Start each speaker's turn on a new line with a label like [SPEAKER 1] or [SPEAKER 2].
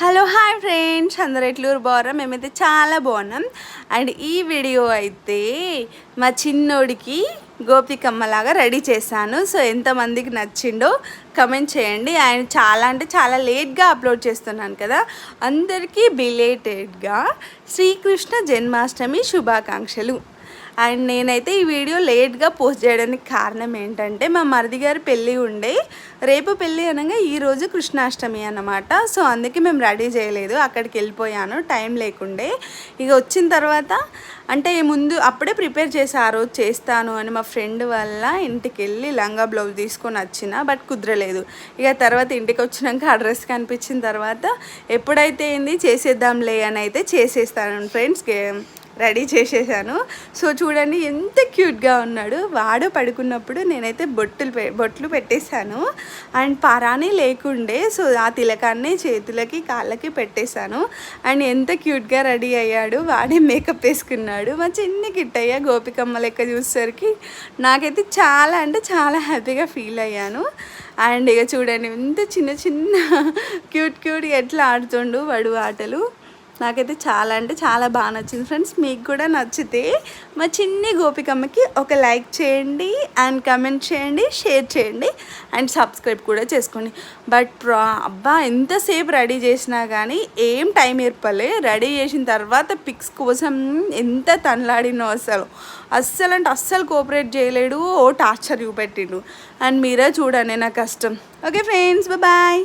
[SPEAKER 1] Hello hi friends, అందరు ఎట్లూరు బాగున్నారా? మేమైతే చాలా బాగున్నాం. అండ్ ఈ వీడియో అయితే మా చిన్నోడికి గోపికమ్మలాగా రెడీ చేశాను. సో ఎంతమందికి నచ్చిండో కమెంట్ చేయండి. అండ్ చాలా అంటే చాలా లేట్గా అప్లోడ్ చేస్తున్నాను కదా, అందరికీ బిలేటెడ్గా శ్రీకృష్ణ జన్మాష్టమి శుభాకాంక్షలు. అండ్ నేనైతే ఈ వీడియో లేట్గా పోస్ట్ చేయడానికి కారణం ఏంటంటే, మా మరిది గారి పెళ్ళి ఉండే, రేపు పెళ్ళి అనగా ఈరోజు కృష్ణాష్టమి అన్నమాట. సో అందుకే మేము రెడీ చేయలేదు, అక్కడికి వెళ్ళిపోయాను, టైం లేకుండే. ఇక వచ్చిన తర్వాత అంటే ముందు అప్పుడే ప్రిపేర్ చేసి ఆ రోజు చేస్తాను అని మా ఫ్రెండ్ వాళ్ళ ఇంటికి వెళ్ళి లంగా బ్లౌజ్ తీసుకొని వచ్చిన, బట్ కుదరలేదు. ఇక తర్వాత ఇంటికి వచ్చినాక ఆ డ్రెస్ కనిపించిన తర్వాత ఎప్పుడైతే ఏంది చేసేద్దాంలే అని అయితే చేసేస్తాను ఫ్రెండ్స్, రెడీ చేసేసాను. సో చూడండి ఎంత క్యూట్గా ఉన్నాడు. వాడు పడుకున్నప్పుడు నేనైతే బొట్లు పెట్టేశాను. అండ్ పారాని లేకుండే, సో ఆ తిలకాన్ని చేతులకి కాళ్ళకి పెట్టేశాను. అండ్ ఎంత క్యూట్గా రెడీ అయ్యాడు. వాడే మేకప్ వేసుకున్నాడు. మా చిన్ని కిట్టయ్య గోపికమ్మ లెక్క చూసేసరికి నాకైతే చాలా అంటే చాలా హ్యాపీగా ఫీల్ అయ్యాను. అండ్ ఇక చూడండి ఎంత చిన్న చిన్న క్యూట్గా ఎట్లా ఆడుతుండు వాడు ఆటలు. నాకైతే చాలా అంటే చాలా బాగా నచ్చింది ఫ్రెండ్స్. మీకు కూడా నచ్చితే మా చిన్ని గోపికమ్మకి ఒక లైక్ చేయండి, అండ్ కమెంట్ చేయండి, షేర్ చేయండి, అండ్ సబ్స్క్రైబ్ కూడా చేసుకోండి. బట్ అబ్బా ఎంతసేపు రెడీ చేసినా కానీ ఏం టైం ఏర్పలే. రెడీ చేసిన తర్వాత పిక్స్ కోసం ఎంత తనలాడినో అస్సలు అంటే అస్సలు కోఆపరేట్ చేయలేడు. ఓ టార్చర్ చూపెట్టిండు. అండ్ మీరే చూడండి నా కష్టం. Okay friends, bye.